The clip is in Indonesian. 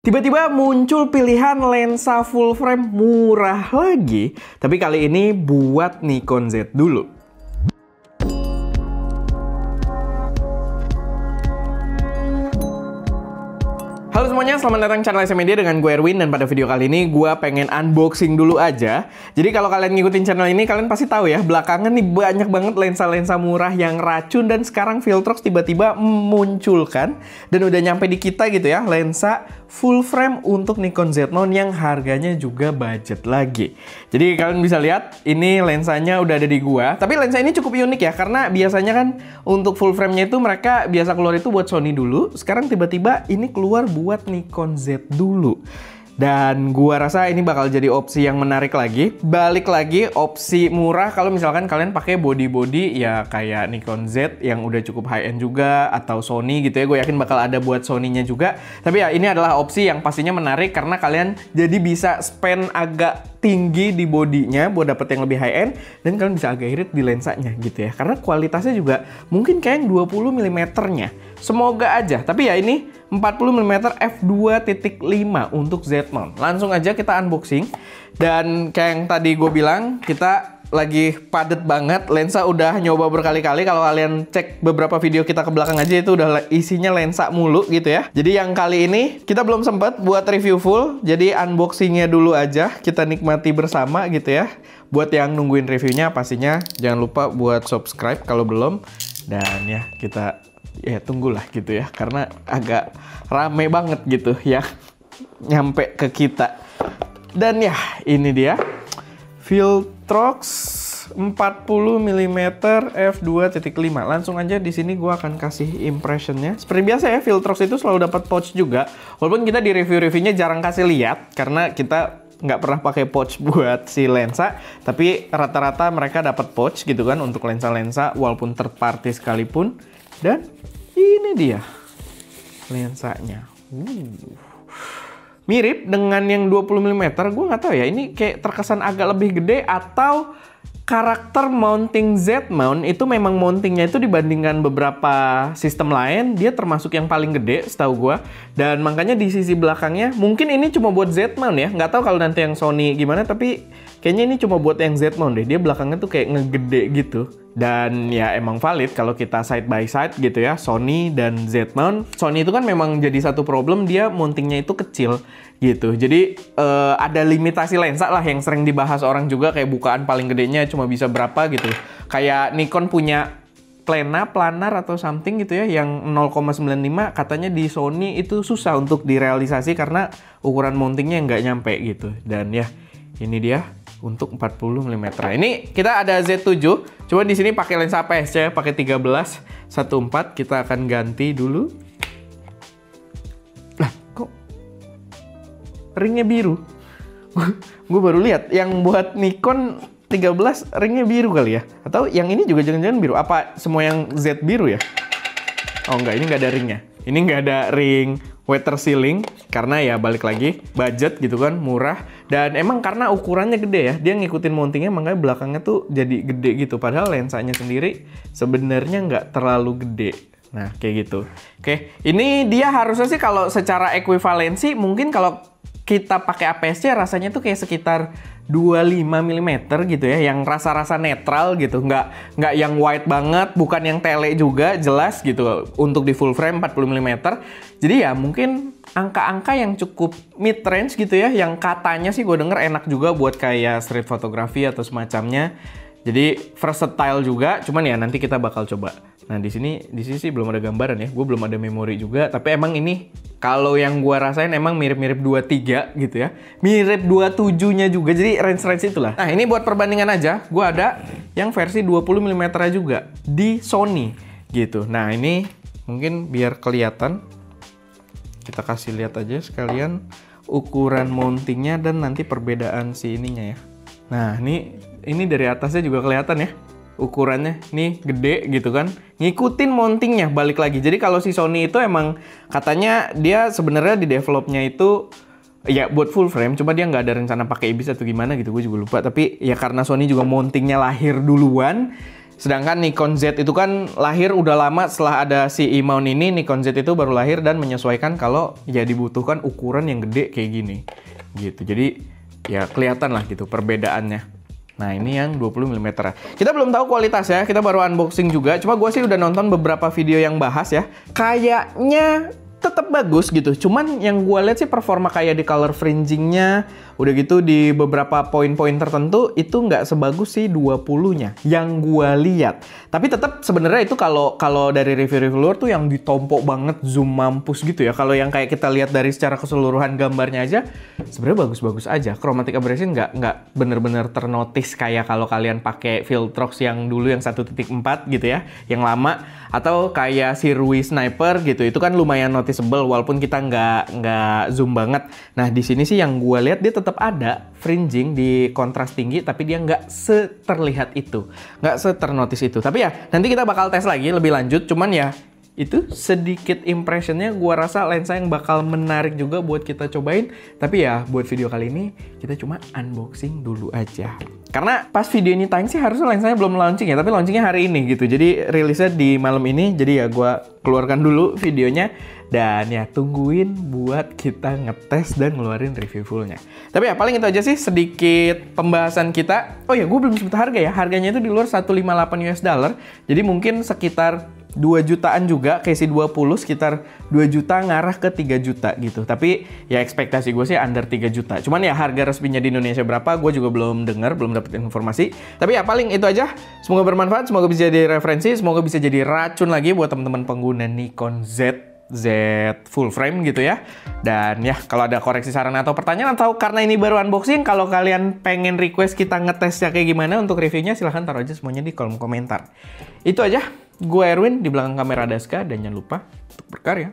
Tiba-tiba muncul pilihan lensa full frame murah lagi, tapi kali ini buat Nikon Z dulu. Halo semuanya, selamat datang di channel SM Media dengan gue Erwin, dan pada video kali ini gue pengen unboxing dulu aja. Jadi kalau kalian ngikutin channel ini, kalian pasti tahu ya, belakangan nih banyak banget lensa-lensa murah yang racun, dan sekarang Viltrox tiba-tiba memunculkan dan udah nyampe di kita gitu ya, lensa full frame untuk Nikon Z mount yang harganya juga budget lagi. Jadi kalian bisa lihat ini lensanya udah ada di gua. Tapi lensa ini cukup unik ya, karena biasanya kan untuk full frame-nya itu mereka biasa keluar itu buat Sony dulu. Sekarang tiba-tiba ini keluar buat Nikon Z dulu. Dan gua rasa ini bakal jadi opsi yang menarik lagi. Balik lagi opsi murah kalau misalkan kalian pakai body-body ya kayak Nikon Z yang udah cukup high-end juga, atau Sony gitu ya. Gue yakin bakal ada buat Sony-nya juga. Tapi ya ini adalah opsi yang pastinya menarik karena kalian jadi bisa spend agak tinggi di bodinya buat dapet yang lebih high-end, dan kalian bisa agak irit di lensanya gitu ya. Karena kualitasnya juga mungkin kayak yang 20 mm-nya. Semoga aja. Tapi ya ini 40 mm f2.5 untuk Z mount. Langsung aja kita unboxing. Dan kayak yang tadi gue bilang, kita lagi padet banget. Lensa udah nyoba berkali-kali. Kalau kalian cek beberapa video kita ke belakang aja, itu udah isinya lensa mulu gitu ya. Jadi yang kali ini kita belum sempat buat review full. Jadi unboxingnya dulu aja, kita nikmati bersama gitu ya. Buat yang nungguin reviewnya, pastinya jangan lupa buat subscribe kalau belum. Dan ya kita tunggulah gitu ya, karena agak rame banget gitu ya nyampe ke kita. Dan ya ini dia Viltrox 40 mm f2.5. Langsung aja di sini gua akan kasih impressionnya. Seperti biasa ya, Viltrox itu selalu dapat pouch juga, walaupun kita di review-reviewnya jarang kasih lihat karena kita nggak pernah pakai pouch buat si lensa, tapi rata-rata mereka dapat pouch gitu kan untuk lensa-lensa walaupun third party sekalipun. Dan ini dia lensanya. Mirip dengan yang 20 mm. Gue nggak tahu ya, ini kayak terkesan agak lebih gede, atau karakter mounting Z mount itu memang mountingnya itu dibandingkan beberapa sistem lain, dia termasuk yang paling gede setahu gue. Dan makanya di sisi belakangnya mungkin ini cuma buat Z mount ya. Nggak tahu kalau nanti yang Sony gimana, tapi kayaknya ini cuma buat yang Z mount deh. Dia belakangnya tuh kayak ngegede gitu. Dan ya emang valid kalau kita side by side gitu ya, Sony dan Z mount. Sony itu kan memang jadi satu problem, dia mountingnya itu kecil gitu. Jadi ada limitasi lensa lah yang sering dibahas orang juga, kayak bukaan paling gedenya cuma bisa berapa gitu. Kayak Nikon punya planar atau something gitu ya, yang 0,95, katanya di Sony itu susah untuk direalisasi karena ukuran mountingnya nggak nyampe gitu. Dan ya ini dia untuk 40 mm. Ini kita ada Z7, cuma di sini pakai lensa APS-C, pakai 13-1.4. Kita akan ganti dulu. Lah, kok ringnya biru? Gue baru lihat yang buat Nikon 13 ringnya biru kali ya. Atau yang ini juga jangan-jangan biru. Apa semua yang Z biru ya? Oh enggak, ini nggak ada ringnya. Ini nggak ada ring water sealing, karena ya balik lagi budget gitu kan, murah. Dan emang karena ukurannya gede ya, dia ngikutin mountingnya, makanya belakangnya tuh jadi gede gitu. Padahal lensanya sendiri sebenarnya nggak terlalu gede. Nah kayak gitu. Oke, ini dia harusnya sih kalau secara ekuivalensi mungkin kalau kita pakai APS-C rasanya tuh kayak sekitar 25 mm gitu ya, yang rasa-rasa netral gitu, nggak yang wide banget, bukan yang tele juga, jelas gitu untuk di full frame 40 mm. Jadi ya mungkin angka-angka yang cukup mid range gitu ya, yang katanya sih gue denger enak juga buat kayak street photography atau semacamnya. Jadi versatile juga, cuman ya nanti kita bakal coba. Nah di sini sih belum ada gambaran ya, gue belum ada memori juga. Tapi emang ini kalau yang gue rasain emang mirip-mirip 23 gitu ya, mirip 27-nya juga. Jadi range itulah. Nah ini buat perbandingan aja, gue ada yang versi 20 mm juga di Sony gitu. Nah ini mungkin biar kelihatan, kita kasih lihat aja sekalian ukuran mountingnya dan nanti perbedaan si ininya ya. Nah ini dari atasnya juga kelihatan ya, ukurannya nih gede gitu kan, ngikutin mountingnya balik lagi. Jadi kalau si Sony itu emang katanya dia sebenarnya di developnya itu ya buat full frame, cuma dia nggak ada rencana pakai IBIS atau gimana gitu, gue juga lupa. Tapi ya karena Sony juga mountingnya lahir duluan, Sedangkan Nikon Z itu kan lahir udah lama setelah ada si E-mount ini. Nikon Z itu baru lahir dan menyesuaikan kalau ya dibutuhkan ukuran yang gede kayak gini gitu. Jadi ya kelihatan lah gitu perbedaannya. Nah ini yang 20 mm. Kita belum tahu kualitasnya, kita baru unboxing juga. Cuma gue sih udah nonton beberapa video yang bahas ya. Kayaknya tetap bagus gitu. Cuman yang gue lihat sih performa kayak di color fringingnya, udah gitu di beberapa poin-poin tertentu itu nggak sebagus si 20-nya yang gue lihat. Tapi tetap sebenarnya itu kalau dari review-review luar tuh yang ditompok banget, zoom mampus gitu ya. Kalau yang kayak kita lihat dari secara keseluruhan gambarnya aja, sebenarnya bagus-bagus aja. Chromatic aberration nggak bener-bener ternotis kayak kalau kalian pakai Viltrox yang dulu yang 1.4 gitu ya, yang lama, atau kayak si Rui Sniper gitu. Itu kan lumayan noticeable walaupun kita nggak zoom banget. Nah di sini sih yang gue lihat dia tetap ada fringing di kontras tinggi, tapi dia nggak seterlihat itu, nggak seternotis itu. Tapi ya nanti kita bakal tes lagi lebih lanjut. Cuman ya itu sedikit impressionnya, gua rasa lensa yang bakal menarik juga buat kita cobain. Tapi ya buat video kali ini kita cuma unboxing dulu aja. Karena pas video ini tayang sih harusnya lensanya belum launching ya, tapi launchingnya hari ini gitu. Jadi rilisnya di malam ini, jadi ya gua keluarkan dulu videonya. Dan ya tungguin buat kita ngetes dan ngeluarin review fullnya. Tapi ya paling itu aja sih sedikit pembahasan kita. Oh ya gue belum sebut harga ya. Harganya itu di luar 158 US dollar. Jadi mungkin sekitar 2 jutaan juga, kayak si 20 sekitar 2 juta ngarah ke 3 juta gitu. Tapi ya ekspektasi gue sih under 3 juta. Cuman ya harga resminya di Indonesia berapa gue juga belum dengar, belum dapet informasi. Tapi ya paling itu aja. Semoga bermanfaat, semoga bisa jadi referensi, semoga bisa jadi racun lagi buat teman-teman pengguna Nikon Z full frame gitu ya. Dan ya kalau ada koreksi saran atau pertanyaan, atau karena ini baru unboxing, kalau kalian pengen request kita ngetesnya kayak gimana untuk reviewnya, silahkan taruh aja semuanya di kolom komentar. Itu aja, gue Erwin, di belakang kamera Daska, dan jangan lupa untuk berkarya.